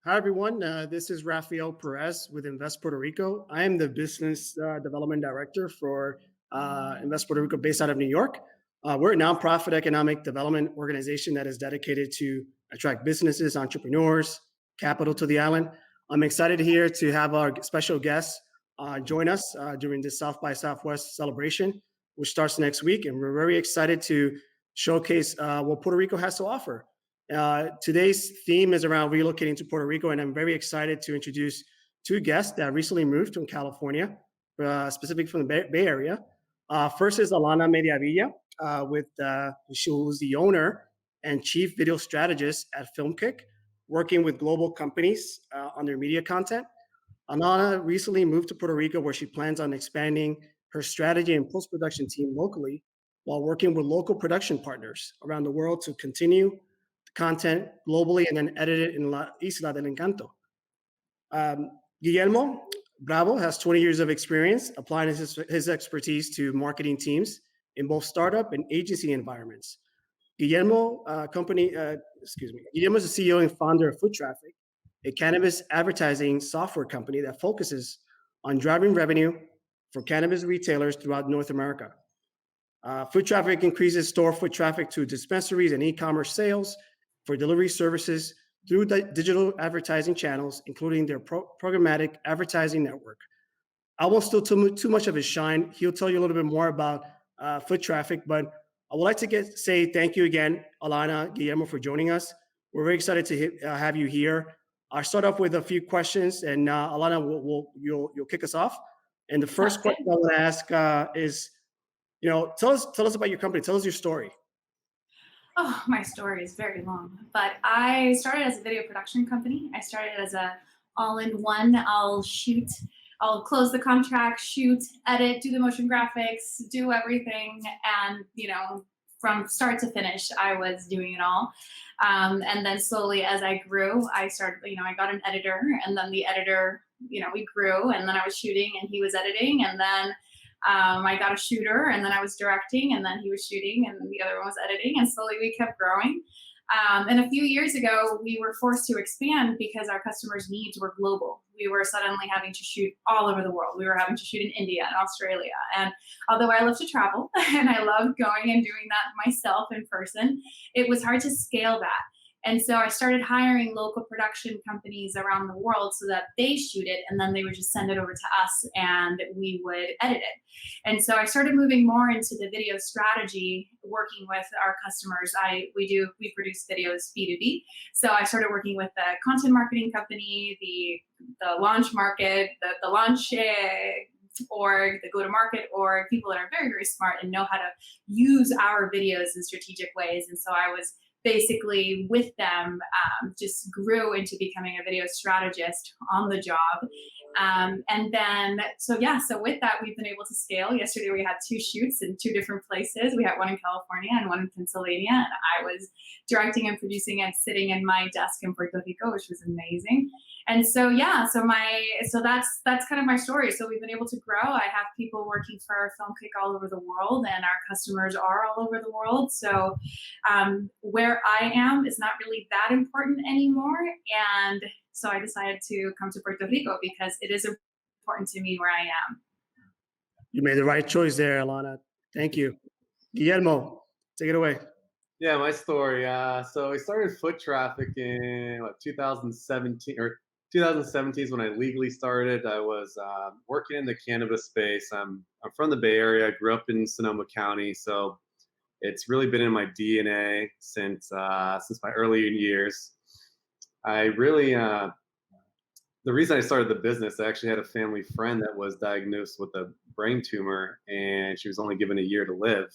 Hi, everyone. This is Rafael Perez with Invest Puerto Rico. I am the business development director for Invest Puerto Rico, based out of New York. We're a nonprofit economic development organization that is dedicated to attract businesses, entrepreneurs, capital to the island. I'm excited here to have our special guests join us during the South by Southwest celebration, which starts next week. And we're very excited to showcase what Puerto Rico has to offer. Today's theme is around relocating to Puerto Rico, and I'm very excited to introduce two guests that recently moved from California, specifically from the Bay Area. First is Alana Mediavilla, she was the owner and chief video strategist at FilmKick, working with global companies on their media content. Alana recently moved to Puerto Rico, where she plans on expanding her strategy and post-production team locally while working with local production partners around the world to continue content globally and then edit it in La Isla del Encanto. Guillermo Bravo has 20 years of experience applying his expertise to marketing teams in both startup and agency environments. Guillermo is the CEO and founder of Foot Traffic, a cannabis advertising software company that focuses on driving revenue for cannabis retailers throughout North America. Foot Traffic increases store foot traffic to dispensaries and e-commerce sales for delivery services through the digital advertising channels, including their programmatic advertising network. I won't steal too much of his shine. He'll tell you a little bit more about Foot Traffic, but I would like to say thank you again, Alana, Guillermo, for joining us. We're very excited to have you here. I'll start off with a few questions, and Alana, you'll kick us off. And the first question I want to ask is, tell us about your company. Tell us your story. Oh, my story is very long, but I started as a video production company. I started as a all-in-one. I'll close the contract, shoot, edit, do the motion graphics, do everything. And, from start to finish, I was doing it all. And then slowly as I grew, I got an editor, and then the editor, we grew, and then I was shooting and he was editing. And then I got a shooter, and then I was directing, and then he was shooting, and the other one was editing, and slowly we kept growing. And a few years ago, we were forced to expand because our customers' needs were global. We were suddenly having to shoot all over the world. We were having to shoot in India and Australia. And although I love to travel and I love going and doing that myself in person, it was hard to scale that. And so I started hiring local production companies around the world so that they shoot it, and then they would just send it over to us and we would edit it. And so I started moving more into the video strategy, working with our customers. We produce videos B2B. So I started working with the content marketing company, the launch market, the launch org, the go-to-market org, people that are very, very smart and know how to use our videos in strategic ways. And so I was basically with them, just grew into becoming a video strategist on the job. So with that, we've been able to scale. Yesterday, we had 2 shoots in 2 different places. We had one in California and one in Pennsylvania. And I was directing and producing and sitting in my desk in Puerto Rico, which was amazing. And so that's kind of my story. So we've been able to grow. I have people working for FilmKick all over the world, and our customers are all over the world. So where I am is not really that important anymore. And so I decided to come to Puerto Rico because it is important to me where I am. You made the right choice there, Alana. Thank you. Guillermo, take it away. Yeah, my story. So I started Foot Traffic in 2017 or 2017 is when I legally started. I was working in the cannabis space. I'm from the Bay Area. I grew up in Sonoma County, so it's really been in my DNA since my early years. I really the reason I started the business, I actually had a family friend that was diagnosed with a brain tumor, and she was only given a year to live.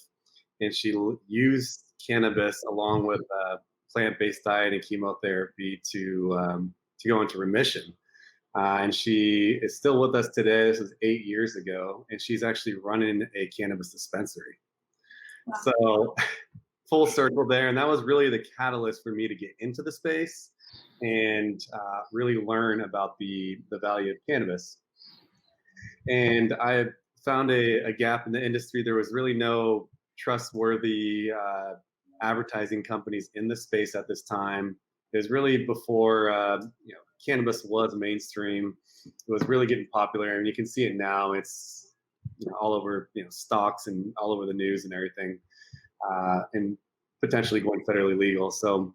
And she used cannabis along with plant-based diet and chemotherapy to go into remission. And she is still with us today. This was 8 years ago, and she's actually running a cannabis dispensary. Wow. So full circle there. And that was really the catalyst for me to get into the space and really learn about the value of cannabis. And I found a gap in the industry. There was really no trustworthy advertising companies in the space at this time. is really before cannabis was mainstream. It was really getting popular, and you can see it now. It's all over stocks and all over the news and everything, and potentially going federally legal. So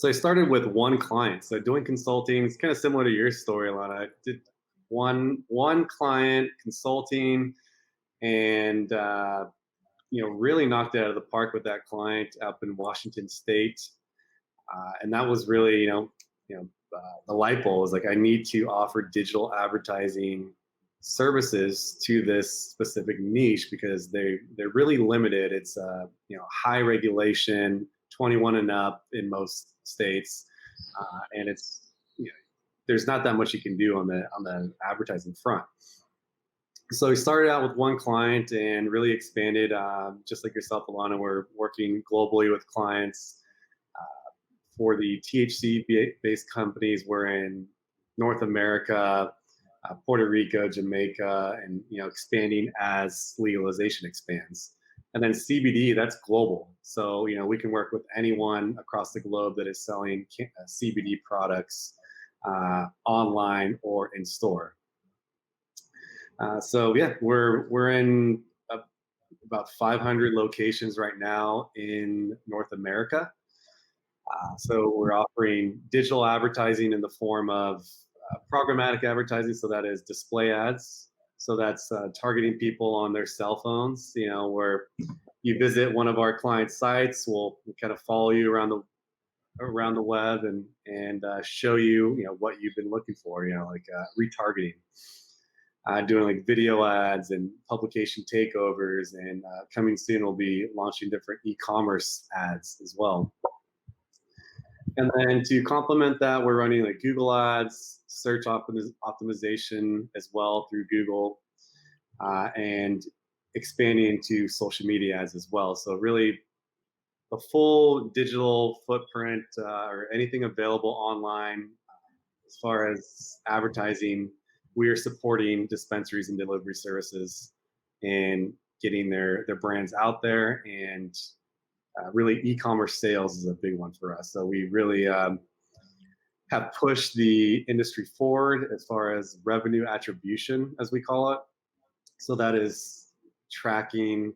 I started with one client. So doing consulting is kind of similar to your story, Alana. I did one client consulting, and really knocked it out of the park with that client up in Washington State. And that was really the light bulb was like, I need to offer digital advertising services to this specific niche because they're really limited. It's high regulation, 21 and up in most states, and it's there's not that much you can do on the advertising front. So we started out with one client and really expanded. Just like yourself, Alana, we're working globally with clients. For the THC-based companies, we're in North America, Puerto Rico, Jamaica, and expanding as legalization expands. And then CBD, that's global. So we can work with anyone across the globe that is selling CBD products online or in store. So yeah, we're in about 500 locations right now in North America. So we're offering digital advertising in the form of programmatic advertising. So that is display ads. So that's targeting people on their cell phones, where you visit one of our client sites, we'll kind of follow you around the web and show you, what you've been looking for, like retargeting. Doing like video ads and publication takeovers, and coming soon we'll be launching different e-commerce ads as well. And then to complement that, we're running like Google ads, search optimization as well through Google, and expanding into social media ads as well. So really a full digital footprint or anything available online as far as advertising. We are supporting dispensaries and delivery services and getting their brands out there, and really e-commerce sales is a big one for us. So we really have pushed the industry forward as far as revenue attribution, as we call it. So that is tracking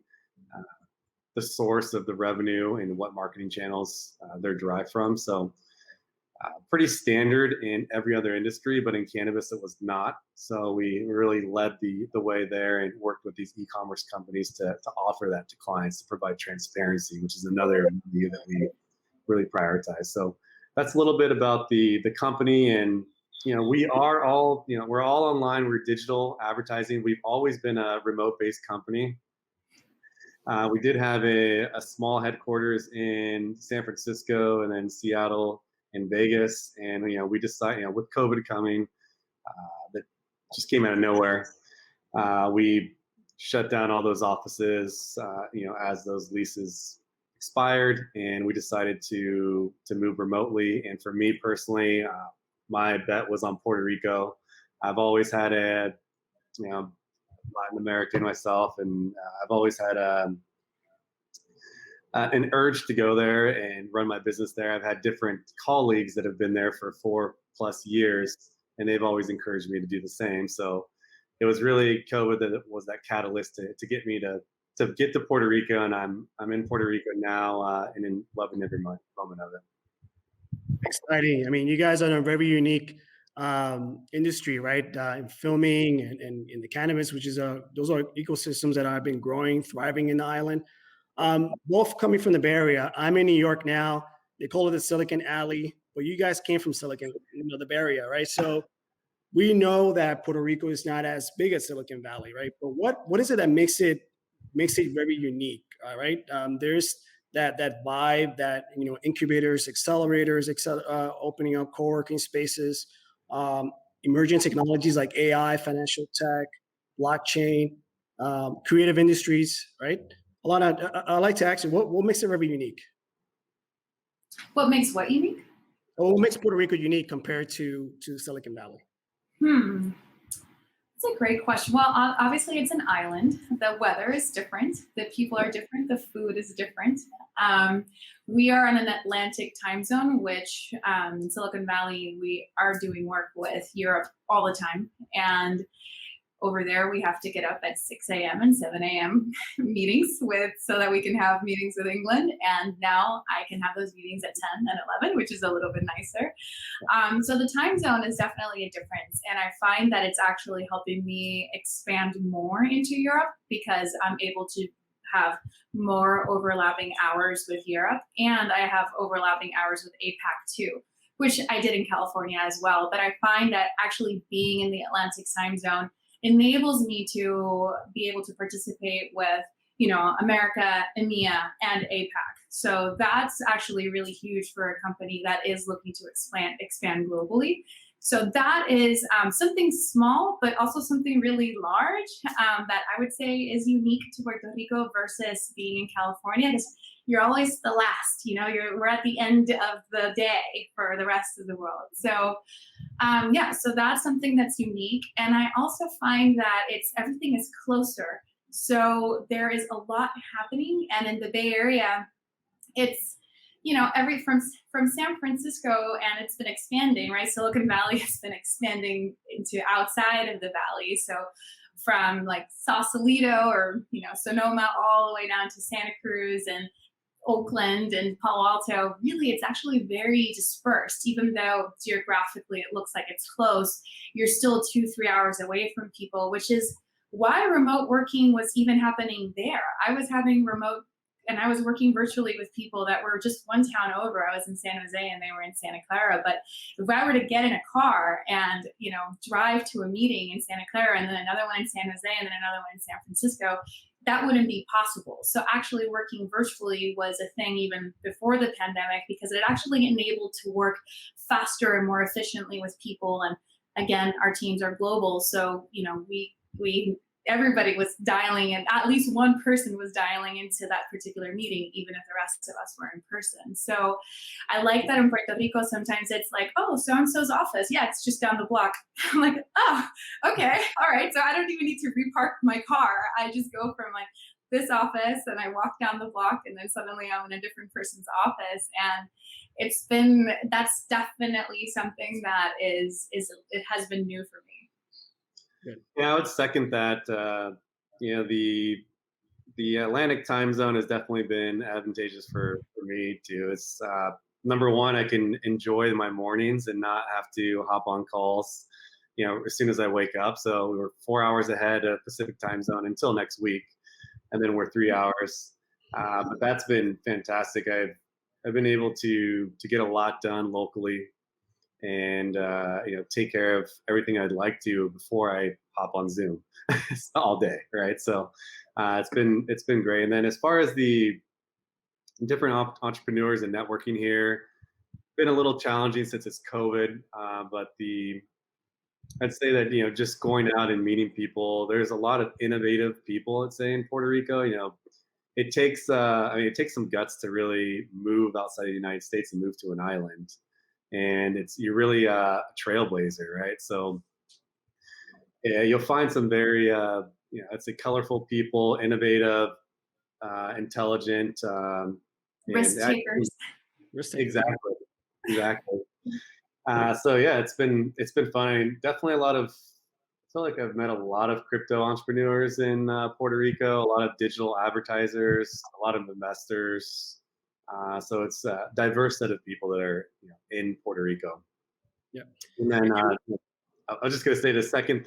the source of the revenue and what marketing channels they're derived from. So pretty standard in every other industry, but in cannabis it was not. So we really led the way there and worked with these e-commerce companies to offer that to clients, to provide transparency, which is another view that we really prioritize. So that's a little bit about the company. And we are all we're all online. We're digital advertising. We've always been a remote-based company. We did have a small headquarters in San Francisco and then Seattle in Vegas, and we decided, with COVID coming, that just came out of nowhere. We shut down all those offices, as those leases expired, and we decided to move remotely. And for me personally, my bet was on Puerto Rico. I've always had a Latin American myself, and I've always had an urge to go there and run my business there. I've had different colleagues that have been there for 4+ years, and they've always encouraged me to do the same. So it was really COVID that was that catalyst to get me to get to Puerto Rico, and I'm in Puerto Rico now, and in loving every moment of it. Exciting. I mean, you guys are in a very unique industry, right? In filming and in the cannabis, which is those are ecosystems that have been growing, thriving in the island. Both coming from the Bay Area. I'm in New York now. They call it the Silicon Alley, but you guys came from Silicon, the Bay Area, right? So we know that Puerto Rico is not as big as Silicon Valley, right? But what is it that makes it very unique, right? There's that vibe that incubators, accelerators, opening up co-working spaces, emerging technologies like AI, financial tech, blockchain, creative industries, right? Alana, I'd like to ask you, what makes it very unique? What makes what unique? What makes Puerto Rico unique compared to Silicon Valley? It's a great question. Well, obviously, it's an island. The weather is different. The people are different. The food is different. Um, we are on an Atlantic time zone, which in Silicon Valley, we are doing work with Europe all the time. And over there, we have to get up at 6 a.m. and 7 a.m. meetings with so that we can have meetings with England. And now I can have those meetings at 10 and 11, which is a little bit nicer. So the time zone is definitely a difference. And I find that it's actually helping me expand more into Europe because I'm able to have more overlapping hours with Europe. And I have overlapping hours with APAC too, which I did in California as well. But I find that actually being in the Atlantic time zone enables me to be able to participate with, America, EMEA, and APAC. So that's actually really huge for a company that is looking to expand globally. So that is something small, but also something really large that I would say is unique to Puerto Rico versus being in California. Because you're always the last, we're at the end of the day for the rest of the world. So yeah, so that's something that's unique. And I also find that everything is closer. So there is a lot happening. And in the Bay Area, it's, every from San Francisco, and it's been expanding, right? Silicon Valley has been expanding into outside of the valley. So from like Sausalito or, Sonoma all the way down to Santa Cruz and Oakland and Palo Alto, really, it's actually very dispersed. Even though geographically it looks like it's close, you're still 2-3 hours away from people, which is why remote working was even happening there. I was having remote and I was working virtually with people that were just one town over. I was in San Jose and they were in Santa Clara. But if I were to get in a car and, drive to a meeting in Santa Clara and then another one in San Jose and then another one in San Francisco, that wouldn't be possible. So actually working virtually was a thing even before the pandemic because it actually enabled to work faster and more efficiently with people. And again, our teams are global. So, we everybody was dialing in, at least one person was dialing into that particular meeting, even if the rest of us were in person. So I like that in Puerto Rico, sometimes it's like, oh, so-and-so's office. Yeah, it's just down the block. I'm like, oh, okay. All right. So I don't even need to repark my car. I just go from like this office and I walk down the block and then suddenly I'm in a different person's office. And that's definitely something that it has been new for me. Good. Yeah, I would second that. The Atlantic time zone has definitely been advantageous for me too. It's number one, I can enjoy my mornings and not have to hop on calls, as soon as I wake up. So we were 4 hours ahead of Pacific time zone until next week, and then we're 3 hours. But that's been fantastic. I've been able to get a lot done locally and take care of everything I'd like to before I hop on Zoom all day, right? So it's been great. And then as far as the different entrepreneurs and networking here, been a little challenging since it's COVID, but I'd say that just going out and meeting people. There's a lot of innovative people, I'd say, in Puerto Rico. It takes it takes some guts to really move outside of the United States and move to an island. And you're really a trailblazer, right? So yeah, you'll find some very, I'd say colorful people, innovative, intelligent, Risk takers. Exactly, exactly. So yeah, it's been fun. And definitely I feel like I've met a lot of crypto entrepreneurs in Puerto Rico, a lot of digital advertisers, a lot of investors. So it's a diverse set of people that are in Puerto Rico. Yeah. And then I was just going to say the second,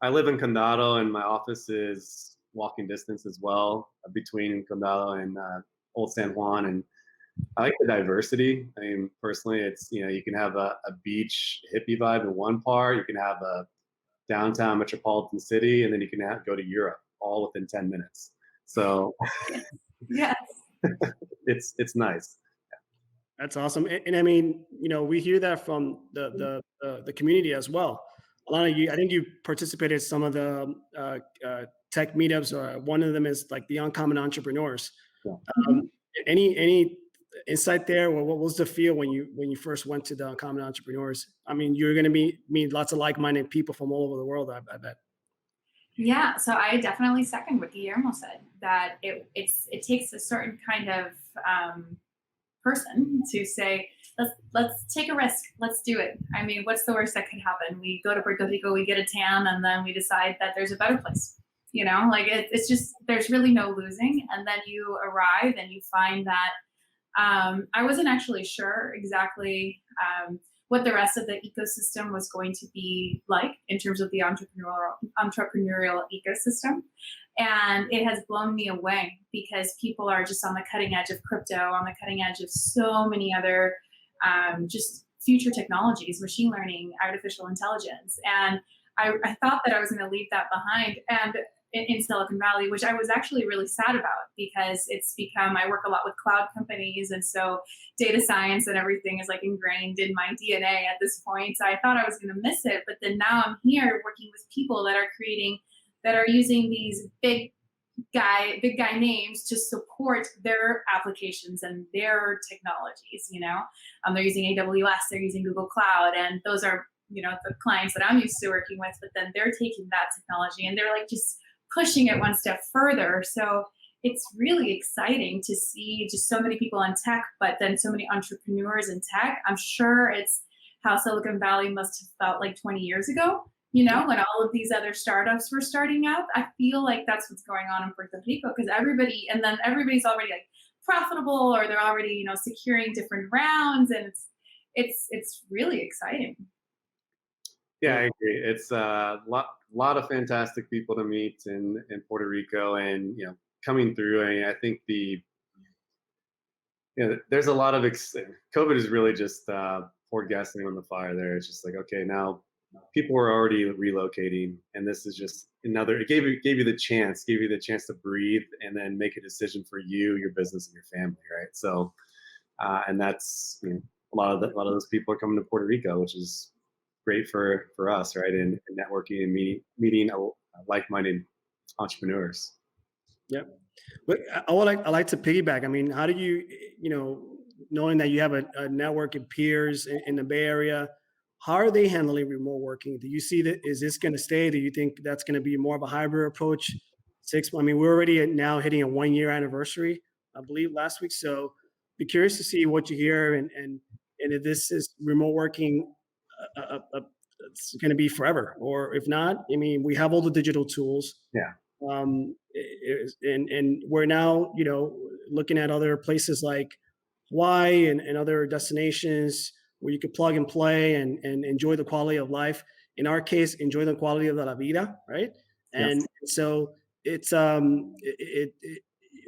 I live in Condado and my office is walking distance as well between Condado and Old San Juan. And I like the diversity. I mean, personally, it's, you can have a beach hippie vibe in one part, you can have a downtown metropolitan city, and then you can go to Europe all within 10 minutes. So Yes. it's nice. That's awesome. And I mean, we hear that from the community as well. A lot of you, I think you participated in some of the tech meetups, or one of them is like the Uncommon Entrepreneurs. Yeah. Any insight there? Or what was the feel when you first went to the Uncommon Entrepreneurs? I mean, you're going to meet lots of like-minded people from all over the world, I bet. Yeah, so I definitely second what Guillermo said, that it takes a certain kind of person to say, let's take a risk, let's do it. I mean, what's the worst that could happen? We go to Puerto Rico, we get a tan, and then we decide that there's a better place. Like it's just there's really no losing, and then you arrive and you find that I wasn't actually sure exactly what the rest of the ecosystem was going to be like in terms of the entrepreneurial ecosystem. And it has blown me away because people are just on the cutting edge of crypto, on the cutting edge of so many other just future technologies, machine learning, artificial intelligence. And I thought that I was going to leave that behind. And in Silicon Valley, which I was actually really sad about because it's become, I work a lot with cloud companies. And so data science and everything is like ingrained in my DNA at this point. So I thought I was going to miss it. But then now I'm here working with people that are that are using these big guy names to support their applications and their technologies. They're using AWS, they're using Google Cloud, and those are the clients that I'm used to working with. But then they're taking that technology and they're like just pushing it one step further. So it's really exciting to see just so many people in tech, but then so many entrepreneurs in tech. I'm sure it's how Silicon Valley must have felt like 20 years ago, when all of these other startups were starting up. I feel like that's what's going on in Puerto Rico because everybody's already like profitable, or they're already, securing different rounds, and it's really exciting. Yeah, I agree. It's a lot of fantastic people to meet in Puerto Rico, and coming through. I think there's a lot of COVID is really just poured gasoline on the fire. There, it's just like, okay, now people are already relocating, and this is just another. It gave you the chance, to breathe, and then make a decision for you, your business, and your family, right? So, and that's a lot of those people are coming to Puerto Rico, which is great for us, right? And networking and meeting like-minded entrepreneurs. Yep. But I like to piggyback. I mean, how do you, knowing that you have a network of peers in the Bay Area, how are they handling remote working? Do you see that? Is this going to stay? Do you think that's going to be more of a hybrid approach? I mean, we're already now hitting a 1-year anniversary, I believe, last week. So be curious to see what you hear and if this is remote working, it's going to be forever, or if not, I mean, we have all the digital tools. Yeah. And we're now, looking at other places like Hawaii and other destinations where you could plug and play and enjoy the quality of life. In our case, enjoy the quality of la vida, right? And Yes. so it's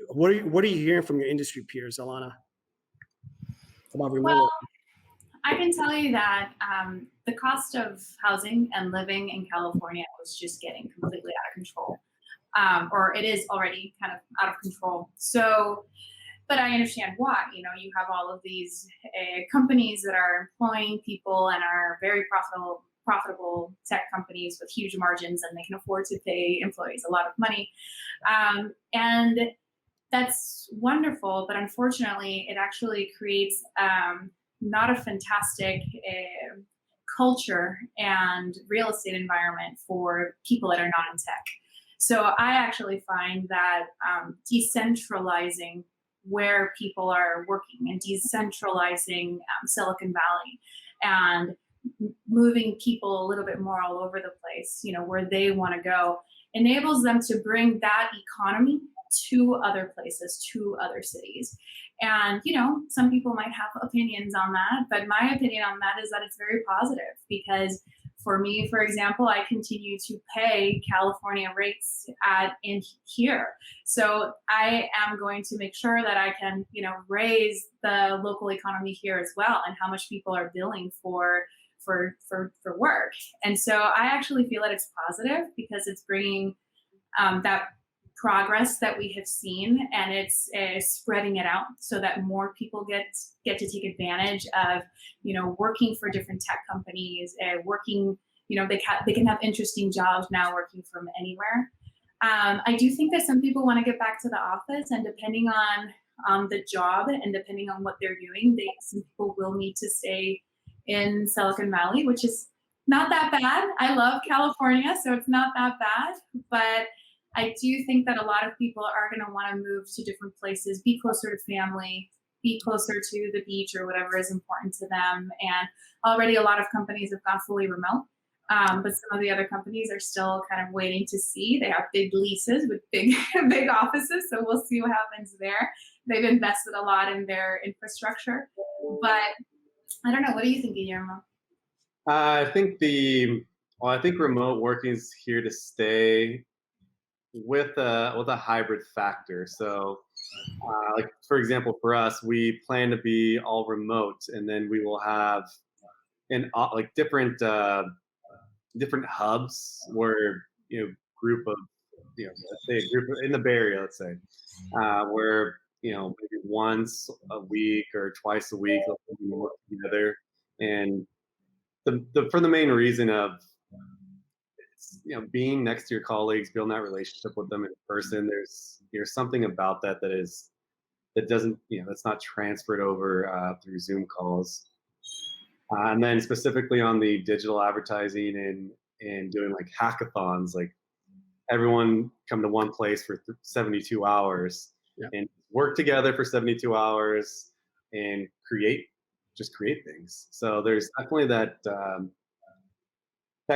what are you hearing from your industry peers, Alana, about remote Well, work? I can tell you that the cost of housing and living in California was just getting completely out of control, or it is already kind of out of control. So, but I understand why. You have all of these companies that are employing people and are very profitable tech companies with huge margins, and they can afford to pay employees a lot of money, and that's wonderful. But unfortunately, it actually creates not a fantastic culture and real estate environment for people that are not in tech. So I actually find that decentralizing where people are working and decentralizing Silicon Valley and moving people a little bit more all over the place, where they want to go, enables them to bring that economy to other places, to other cities. And, some people might have opinions on that, but my opinion on that is that it's very positive because for me, for example, I continue to pay California rates in here. So I am going to make sure that I can, raise the local economy here as well, and how much people are billing for work. And so I actually feel that it's positive because it's bringing that progress that we have seen, and it's spreading it out so that more people get to take advantage of working for different tech companies, working, they can have interesting jobs now working from anywhere. I do think that some people want to get back to the office, and depending on the job and depending on what they're doing, some people will need to stay in Silicon Valley, which is Not that bad. I love California, so it's not that bad. But I do think that a lot of people are going to want to move to different places, be closer to family, be closer to the beach or whatever is important to them. And already a lot of companies have gone fully remote. But some of the other companies are still kind of waiting to see. They have big leases with big, big offices, so we'll see what happens there. They've invested a lot in their infrastructure, but I don't know. What do you think, Guillermo? I think I think remote working is here to stay with a hybrid factor. So, like for example, for us, we plan to be all remote, and then we will have like different hubs where group of let's say a group in the Bay Area, let's say, where maybe once a week or twice a week they'll work together, and for the main reason of being next to your colleagues, building that relationship with them in person. There's something about that doesn't that's not transferred over through Zoom calls. And then specifically on the digital advertising and doing like hackathons, like everyone come to one place for 72 hours Yeah. and work together for 72 hours and just create things. So there's definitely that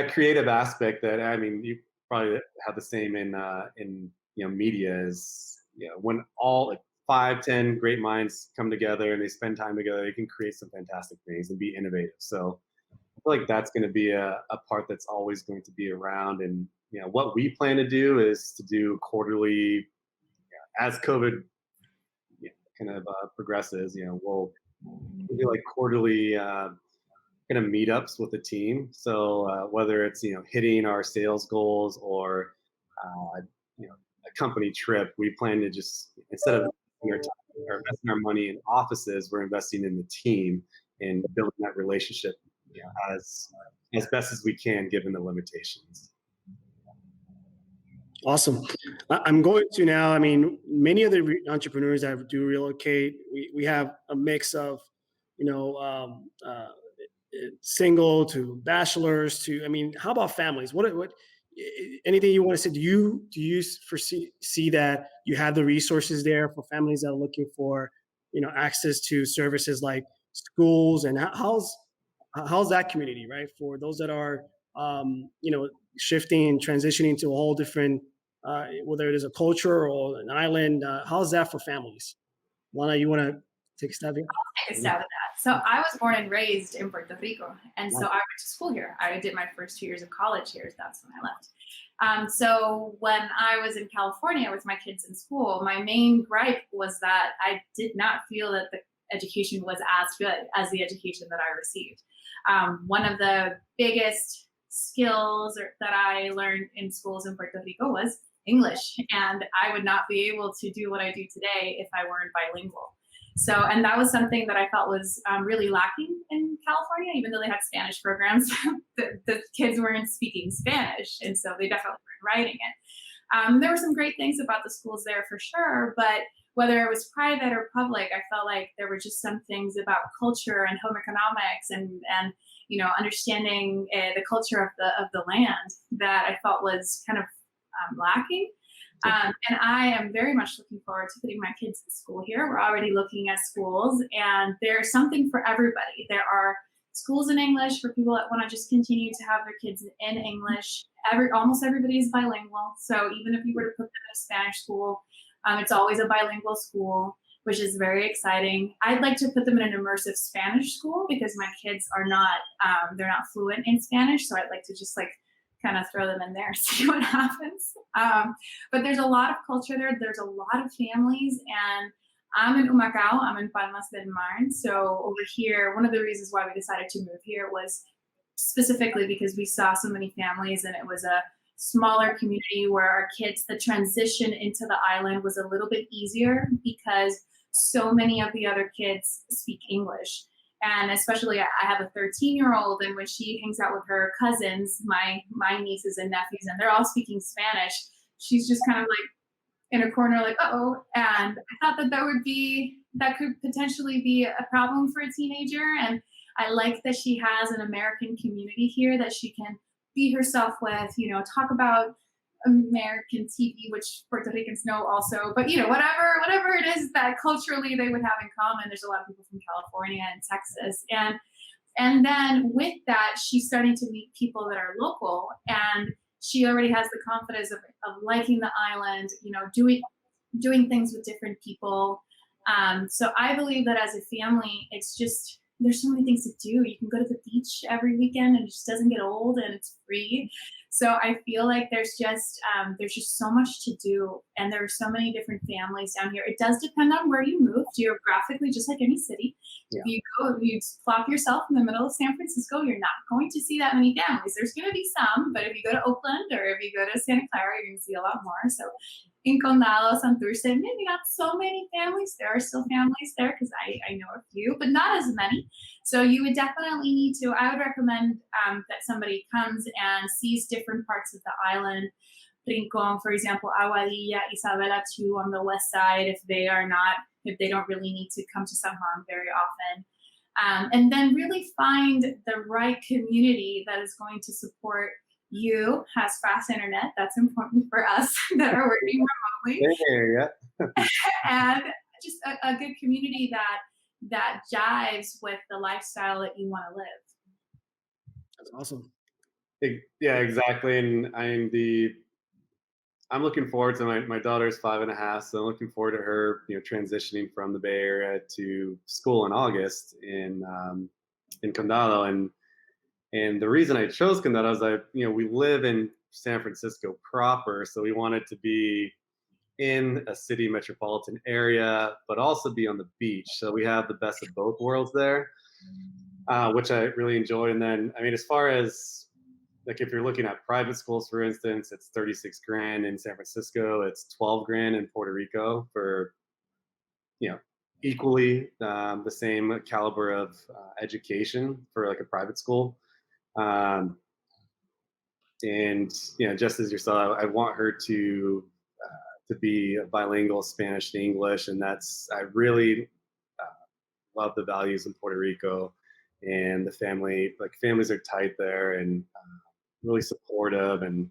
creative aspect that, I mean, you probably have the same in media, is when all like 5, 10 great minds come together and they spend time together, they can create some fantastic things and be innovative. So I feel like that's going to be a part that's always going to be around. And what we plan to do is to do quarterly, as COVID kind of progresses. We'll do like quarterly kind of meetups with the team. So whether it's hitting our sales goals or a company trip, we plan to just, instead of investing our time or investing our money in offices, we're investing in the team and building that relationship as best as we can given the limitations. Awesome. I'm going to now. I mean, many of the entrepreneurs that do relocate, we have a mix of, you know, single to bachelors to. I mean, how about families? What anything you want to say? Do you foresee see that you have the resources there for families that are looking for, access to services like schools, and how's that community, right? For those that are, shifting and transitioning to a whole different, whether it is a culture or an island, how's that for families? Lana, you want to take a stab here? Take a stab at that. So I was born and raised in Puerto Rico, and so I went to school here. I did my first 2 years of college here. That's when I left. So when I was in California with my kids in school, my main gripe was that I did not feel that the education was as good as the education that I received. One of the biggest skills that I learned in schools in Puerto Rico was English, and I would not be able to do what I do today if I weren't bilingual. So, and that was something that I felt was really lacking in California, even though they had Spanish programs, the kids weren't speaking Spanish, and so they definitely weren't writing it. There were some great things about the schools there for sure, but whether it was private or public, I felt like there were just some things about culture and home economics and understanding the culture of the land that I felt was kind of lacking. And I am very much looking forward to putting my kids in school here. We're already looking at schools, and there's something for everybody. There are schools in English for people that want to just continue to have their kids in English. Almost everybody is bilingual. So even if you were to put them in a Spanish school, it's always a bilingual school, which is very exciting. I'd like to put them in an immersive Spanish school because my kids are not, they're not fluent in Spanish. So I'd like to just kind of throw them in there, see what happens. But there's a lot of culture there. There's a lot of families, and I'm in Humacao. I'm in Palmas del Mar. So over here, one of the reasons why we decided to move here was specifically because we saw so many families, and it was a smaller community where our kids, the transition into the island was a little bit easier because so many of the other kids speak English. And especially I have a 13-year-old, and when she hangs out with her cousins, my nieces and nephews, and they're all speaking Spanish, she's just kind of in a corner uh-oh. And I thought that could potentially be a problem for a teenager. And I like that she has an American community here that she can be herself with, talk about American TV, which Puerto Ricans know also, but whatever it is that culturally they would have in common. There's a lot of people from California and Texas, and then with that, she's starting to meet people that are local, and she already has the confidence of liking the island, doing things with different people. So I believe that as a family, it's just there's so many things to do. You can go to the beach every weekend, and it just doesn't get old, and it's free. So I feel like there's just so much to do, and there are so many different families down here. It does depend on where you move geographically, just like any city. Yeah. If you plop yourself in the middle of San Francisco, you're not going to see that many families. There's going to be some, but if you go to Oakland or if you go to Santa Clara, you're going to see a lot more. So in Condado, Santurce, maybe not so many families. There are still families there because I know a few, but not as many. So you would definitely need to, I would recommend that somebody comes and sees different parts of the island. Rincon, for example, Aguadilla, Isabela too on the west side if they don't really need to come to San Juan very often. And then really find the right community that is going to support you, has fast internet. That's important for us that are working remotely. Yeah. And just a good community that jives with the lifestyle that you want to live. That's awesome. Yeah, exactly. And I'm looking forward to my daughter's 5.5, so I'm looking forward to her, transitioning from the Bay Area to school in August in Condado. And the reason I chose Condado is we live in San Francisco proper, so we wanted to be in a city metropolitan area, but also be on the beach. So we have the best of both worlds there, which I really enjoy. And then, as far as like if you're looking at private schools, for instance, it's 36 grand in San Francisco, it's 12 grand in Puerto Rico for, equally the same caliber of education for like a private school. And just as you saw, I want her to be bilingual, Spanish to English, and I really love the values in Puerto Rico, and the families are tight there and really supportive, and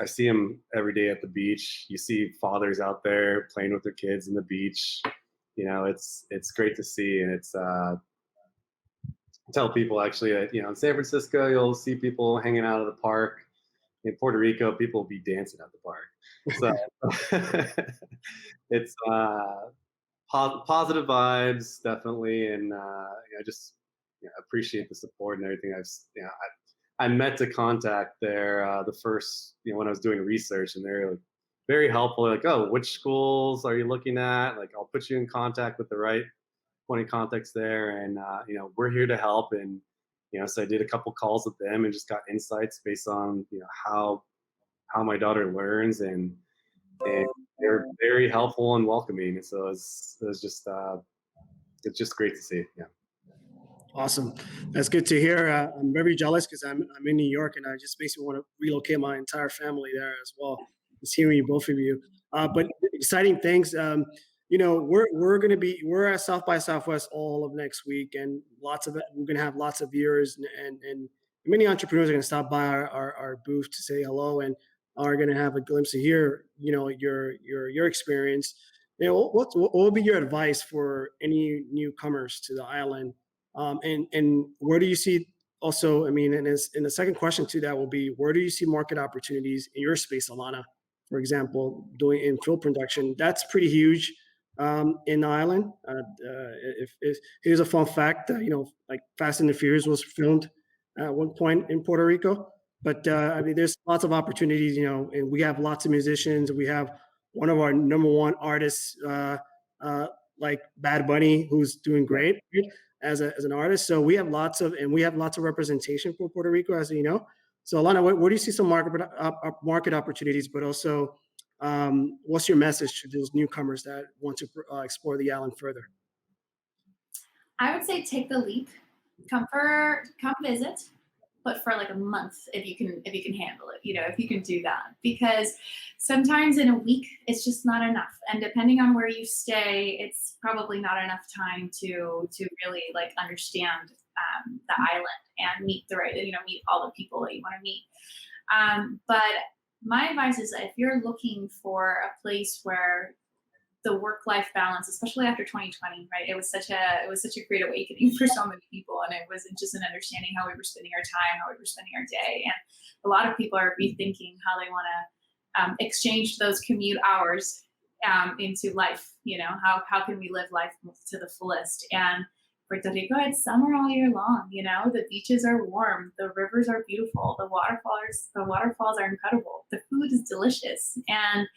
I see them every day at the beach. You see fathers out there playing with their kids in the beach. It's great to see, and it's tell people actually that in San Francisco you'll see people hanging out at the park. In Puerto Rico, people will be dancing at the park. So it's positive vibes, definitely, and I just appreciate the support and everything. I met to contact there the first when I was doing research, and they're like very helpful. Like, oh, which schools are you looking at? Like, I'll put you in contact with the right point of contacts there, and we're here to help. And so I did a couple calls with them and just got insights based on how my daughter learns, and they're very helpful and welcoming. And so it's just great to see. Yeah. Awesome. That's good to hear. I'm very jealous because I'm in New York, and I just basically want to relocate my entire family there as well. Just hearing both of you. But exciting things. We're at South by Southwest all of next week, and we're gonna have lots of viewers, and many entrepreneurs are gonna stop by our booth to say hello, and are gonna have a glimpse of your experience. What would be your advice for any newcomers to the island? And where do you see also, and the second question to that will be, where do you see market opportunities in your space, Alana? For example, doing in film production, that's pretty huge in the island. Here's a fun fact, like Fast and the Furious was filmed at one point in Puerto Rico. But there's lots of opportunities, and we have lots of musicians. We have one of our number one artists, like Bad Bunny, who's doing great as an artist. So we have lots of representation for Puerto Rico, as you know. So Alana, where do you see some market opportunities, but also what's your message to those newcomers that want to explore the island further? I would say take the leap. Come visit, but for like a month if you can handle it, if you can do that. Because sometimes in a week it's just not enough. And depending on where you stay, it's probably not enough time to really like understand the island and meet the right, meet all the people that you want to meet. But my advice is that if you're looking for a place where the work-life balance, especially after 2020, right? It was such a great awakening for so many people, and it wasn't just an understanding how we were spending our time, how we were spending our day, and a lot of people are rethinking how they want to exchange those commute hours into life. How can we live life to the fullest? And Puerto Rico, it's summer all year long. The beaches are warm, the rivers are beautiful, the waterfalls are incredible, the food is delicious, and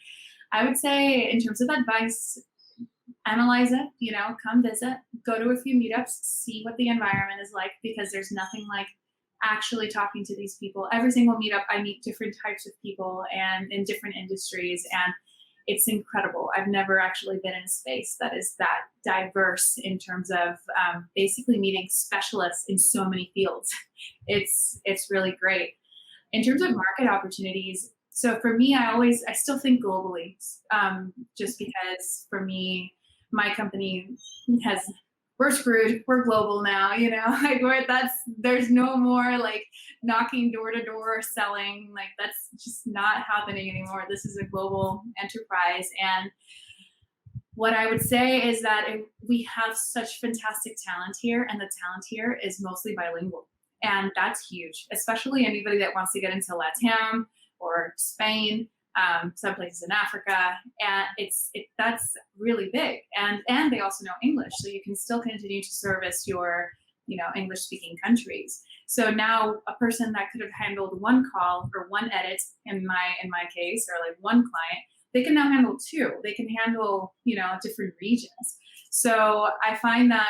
I would say, in terms of advice, analyze it, come visit, go to a few meetups, see what the environment is like, because there's nothing like actually talking to these people. Every single meetup, I meet different types of people and in different industries, and it's incredible. I've never actually been in a space that is that diverse in terms of basically meeting specialists in so many fields. It's really great. In terms of market opportunities, so for me, I still think globally, just because for me, my company we're screwed. We're global now, like there's no more like knocking door to door selling. Like that's just not happening anymore. This is a global enterprise. And what I would say is that we have such fantastic talent here, and the talent here is mostly bilingual. And that's huge, especially anybody that wants to get into LATAM or Spain, some places in Africa, and that's really big. And they also know English, so you can still continue to service your English-speaking countries. So now a person that could have handled one call or one edit in my case, or like one client, they can now handle two. They can handle different regions. So I find that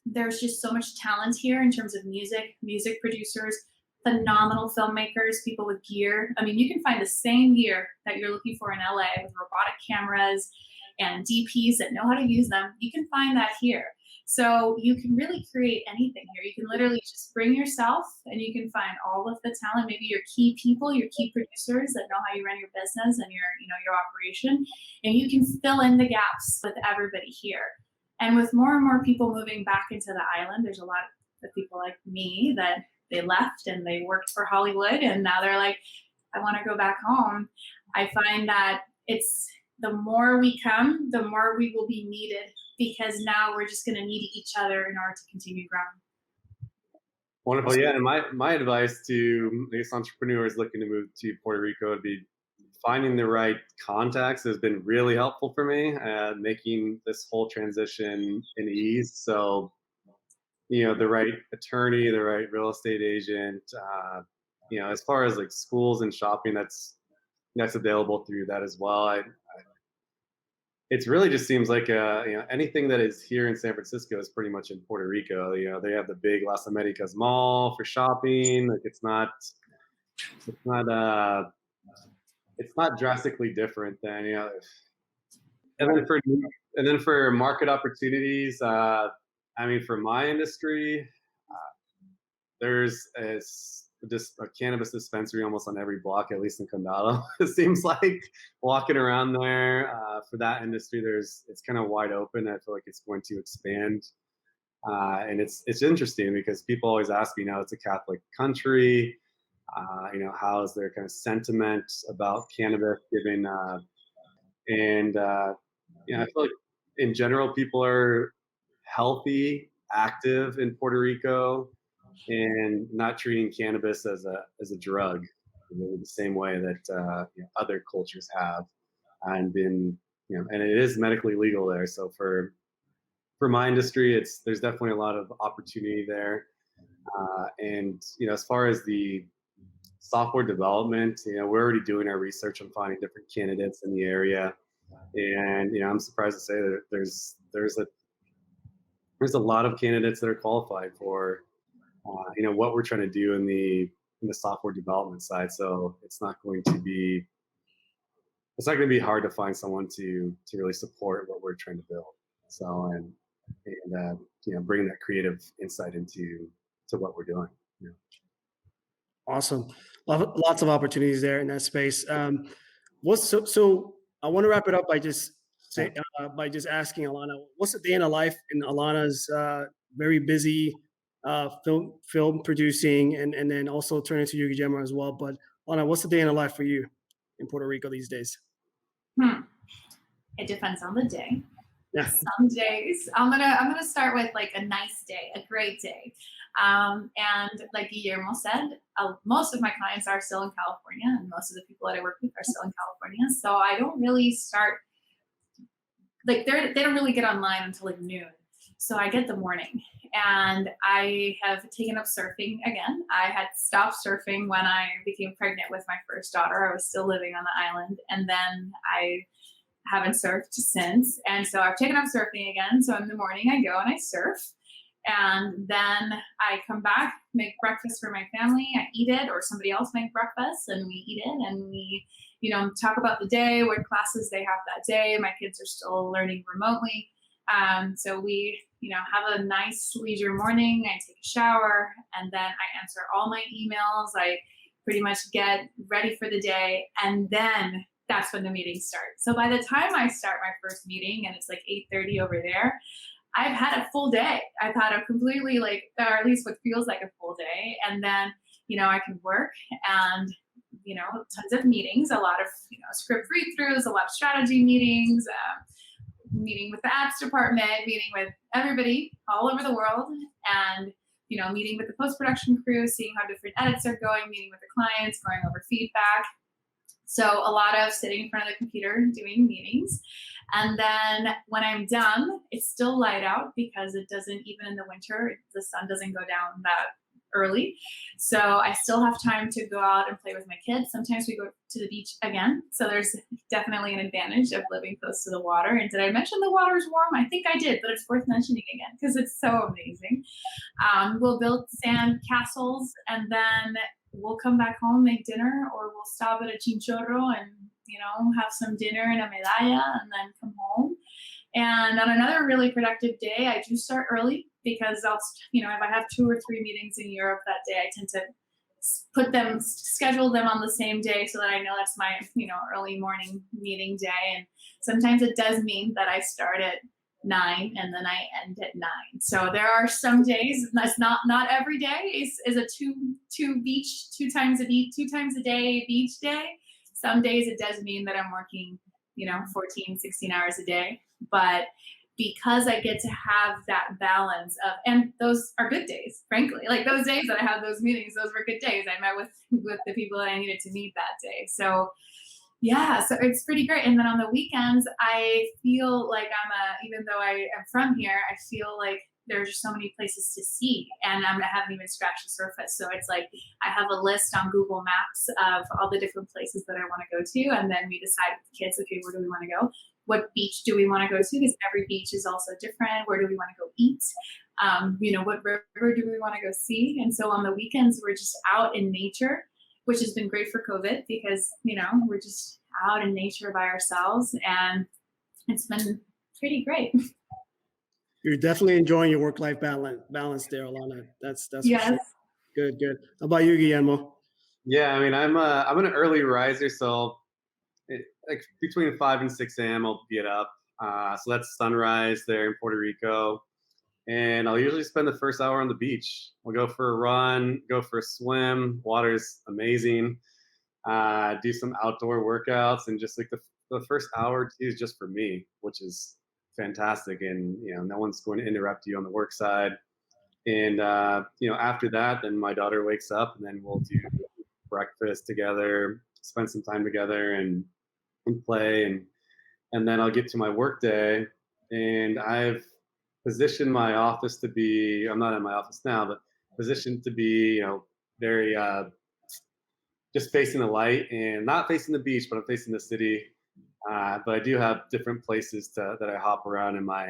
there's just so much talent here in terms of music producers, phenomenal filmmakers, people with gear. I mean, you can find the same gear that you're looking for in LA with robotic cameras and DPs that know how to use them. You can find that here. So you can really create anything here. You can literally just bring yourself, and you can find all of the talent, maybe your key people, your key producers that know how you run your business and your operation, and you can fill in the gaps with everybody here. And with more and more people moving back into the island, there's a lot of people like me that they left and they worked for Hollywood, and now they're like, I want to go back home. I find that it's the more we come, the more we will be needed, because now we're just going to need each other in order to continue growing. Wonderful. Yeah. And my advice to, I guess, entrepreneurs looking to move to Puerto Rico would be finding the right contacts has been really helpful for me, making this whole transition an ease. So, the right attorney, the right real estate agent, as far as like schools and shopping, that's available through that as well. It's really just seems like anything that is here in San Francisco is pretty much in Puerto Rico. They have the big Las Americas Mall for shopping. Like it's not drastically different than and then for market opportunities, I mean, for my industry, there's just a cannabis dispensary almost on every block, at least in Condado. It seems like walking around there for that industry, it's kind of wide open. I feel like it's going to expand, and it's interesting because people always ask me, now it's a Catholic country. How is their kind of sentiment about cannabis given, and I feel like in general people are healthy, active in Puerto Rico, and not treating cannabis as a drug in the same way that other cultures have, and and it is medically legal there. So for my industry, there's definitely a lot of opportunity there. And as far as the software development, we're already doing our research on finding different candidates in the area, and I'm surprised to say that there's a lot of candidates that are qualified for what we're trying to do in the software development side. So it's not going to be hard to find someone to really support what we're trying to build. So and bringing that creative insight into what we're doing. Awesome. Lots of opportunities there in that space. So I want to wrap it up by just by just asking Alana, what's a day in the life in Alana's very busy film producing, and then also turning to Yugi Gemma as well. But Alana, what's the day in the life for you in Puerto Rico these days? It depends on the day. Yeah. Some days I'm gonna start with like a nice day, a great day, and like Guillermo said, most of my clients are still in California, and most of the people that I work with are still in California. So I don't really start like they don't really get online until like noon. So I get the morning, and I have taken up surfing again. I had stopped surfing when I became pregnant with my first daughter. I was still living on the island, and then I haven't surfed since. And so I've taken up surfing again. So in the morning I go and I surf. And then I come back, make breakfast for my family. I eat it, or somebody else make breakfast, and we eat it. And we, talk about the day, what classes they have that day. My kids are still learning remotely. So we, have a nice leisure morning. I take a shower, and then I answer all my emails. I pretty much get ready for the day. And then that's when the meetings start. So by the time I start my first meeting, and it's like 8:30 over there, I've had a full day. I've had a completely or at least what feels like a full day. And then, I can work and, tons of meetings, a lot of, script read-throughs, a lot of strategy meetings, meeting with the apps department, meeting with everybody all over the world, and, meeting with the post-production crew, seeing how different edits are going, meeting with the clients, going over feedback. So a lot of sitting in front of the computer doing meetings. And then when I'm done, it's still light out because it doesn't, even in the winter, the sun doesn't go down that early. So I still have time to go out and play with my kids. Sometimes we go to the beach again. So there's definitely an advantage of living close to the water. And did I mention the water is warm? I think I did, but it's worth mentioning again because it's so amazing. We'll build sand castles, and then we'll come back home, make dinner, or we'll stop at a chinchorro and, have some dinner and a medalla, and then come home. And on another really productive day, I do start early because I'll, if I have 2 or 3 meetings in Europe that day, I tend to schedule them on the same day so that I know that's my, early morning meeting day. And sometimes it does mean that I start at 9 and then I end at 9. So there are some days, that's not every day is a two times a day beach day. Some days it does mean that I'm working, 14, 16 hours a day. But because I get to have that balance of, and those are good days, frankly, like those days that I have those meetings, those were good days. I met with the people that I needed to meet that day. So yeah, so it's pretty great. And then on the weekends, I feel like even though I am from here, I feel like there's just so many places to see, and I haven't even scratched the surface. So it's like I have a list on Google Maps of all the different places that I want to go to, and then we decide with the kids, okay, where do we want to go? What beach do we want to go to? Because every beach is also different. Where do we want to go eat? What river do we want to go see? And so on the weekends, we're just out in nature, which has been great for COVID because, we're just out in nature by ourselves, and it's been pretty great. You're definitely enjoying your work-life balance there, Alana. That's yes. for sure. Good. How about you, Guillermo? Yeah, I mean, I'm an early riser, so like between 5 and 6 a.m. I'll get up. So that's sunrise there in Puerto Rico, and I'll usually spend the first hour on the beach. I'll go for a run, go for a swim. Water's amazing. Do some outdoor workouts, and just like the first hour or two is just for me, which is fantastic. And no one's going to interrupt you on the work side. And after that, then my daughter wakes up, and then we'll do breakfast together, spend some time together, and play, and then I'll get to my work day, and I've positioned my office to be, I'm not in my office now, but positioned to be, very just facing the light and not facing the beach, but I'm facing the city. But I do have different places that I hop around in my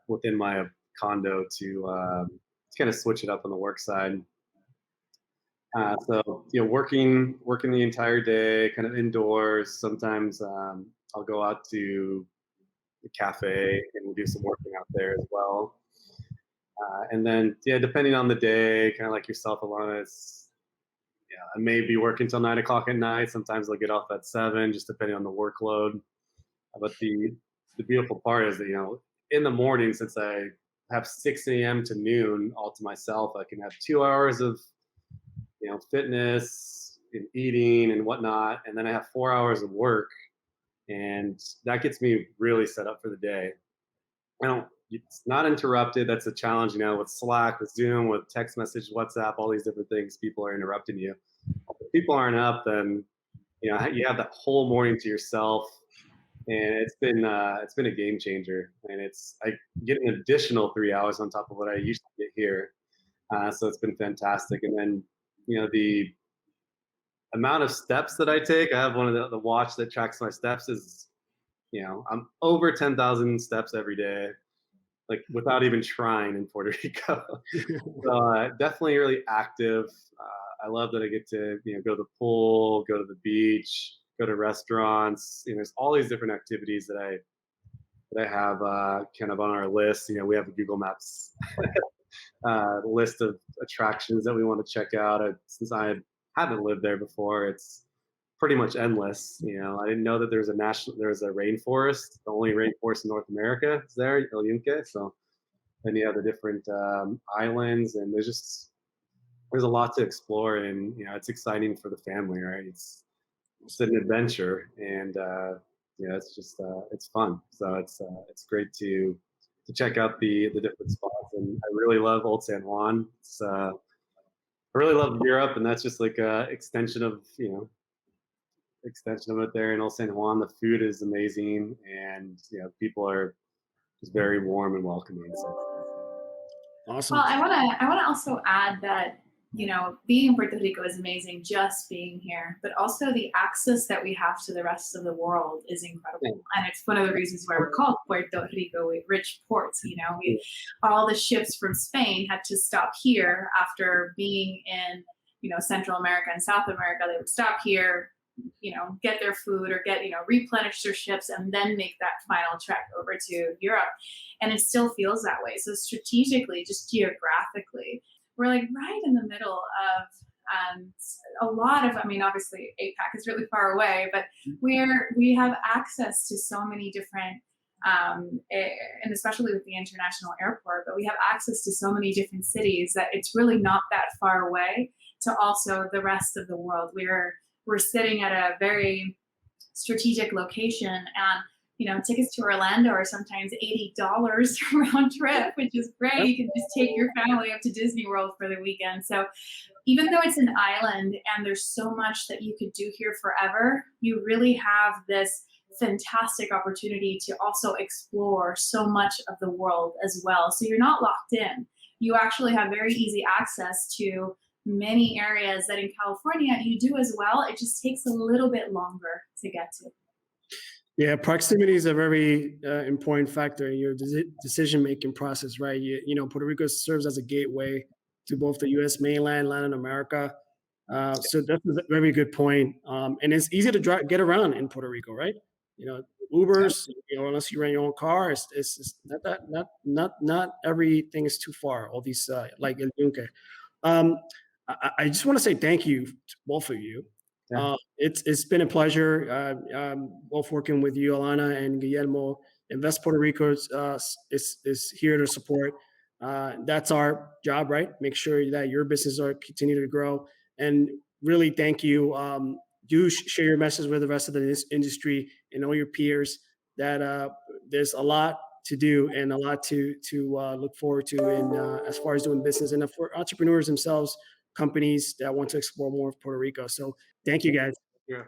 within my condo to kind of switch it up on the work side. So working the entire day, kind of indoors. Sometimes I'll go out to the cafe and do some working out there as well. And then depending on the day, kind of like yourself, Alana, I may be working till 9 o'clock at night. Sometimes I'll get off at 7, just depending on the workload. But the beautiful part is that in the morning, since I have 6 a.m. to noon all to myself, I can have 2 hours of fitness and eating and whatnot, and then I have 4 hours of work, and that gets me really set up for the day. I don't. It's not interrupted. That's a challenge, with Slack, with Zoom, with text message, WhatsApp, all these different things. People are interrupting you. If people aren't up, then you have that whole morning to yourself, and it's been a game changer. And I get an additional 3 hours on top of what I usually get here. So it's been fantastic. And then the amount of steps that I take. I have one of the watch that tracks my steps. Is I'm over 10,000 steps every day, like without even trying in Puerto Rico. So definitely really active. I love that I get to go to the pool, go to the beach, go to restaurants. There's all these different activities that I have kind of on our list. We have a Google Maps list of attractions that we want to check out. Since I haven't lived there before, it's pretty much endless. I didn't know that there's a rainforest. The only rainforest in North America is there, El Yunque. So then you have the different islands, and there's a lot to explore, and it's exciting for the family, right? It's an adventure, and it's just it's fun. So it's great to check out the different spots, and I really love Old San Juan. I really love Europe, and that's just like a extension of it there in Old San Juan. The food is amazing, and people are just very warm and welcoming. So Awesome. Well, I wanna also add that being in Puerto Rico is amazing, just being here, but also the access that we have to the rest of the world is incredible, and it's one of the reasons why we're called Puerto Rico, with rich ports. All the ships from Spain had to stop here after being in Central America and South America. They would stop here, get their food or replenish their ships, and then make that final trek over to Europe. And it still feels that way. So strategically, just geographically, we're like right in the middle of a lot of, obviously APAC is really far away, but we have access to so many different, and especially with the international airport, but we have access to so many different cities that it's really not that far away to also the rest of the world. We're sitting at a very strategic location, and tickets to Orlando are sometimes $80 round trip, which is great. You can just take your family up to Disney World for the weekend. So even though it's an island and there's so much that you could do here forever, you really have this fantastic opportunity to also explore so much of the world as well. So you're not locked in. You actually have very easy access to many areas that in California you do as well. It just takes a little bit longer to get to. Yeah, proximity is a very important factor in your decision-making process, right? Puerto Rico serves as a gateway to both the U.S. mainland, Latin America. So that's a very good point. And it's easy to get around in Puerto Rico, right? Ubers, unless you rent your own car, it's not everything is too far. All these like El Yunque. I just want to say thank you to both of you. Yeah. It's been a pleasure both working with you, Alana and Guillermo. Invest Puerto Rico is here to support. That's our job, right? Make sure that your business are continue to grow. And really, thank you. Do share your message with the rest of this industry and all your peers that there's a lot to do and a lot to look forward to in as far as doing business, and for entrepreneurs themselves, companies that want to explore more of Puerto Rico. So thank you, guys. Yeah.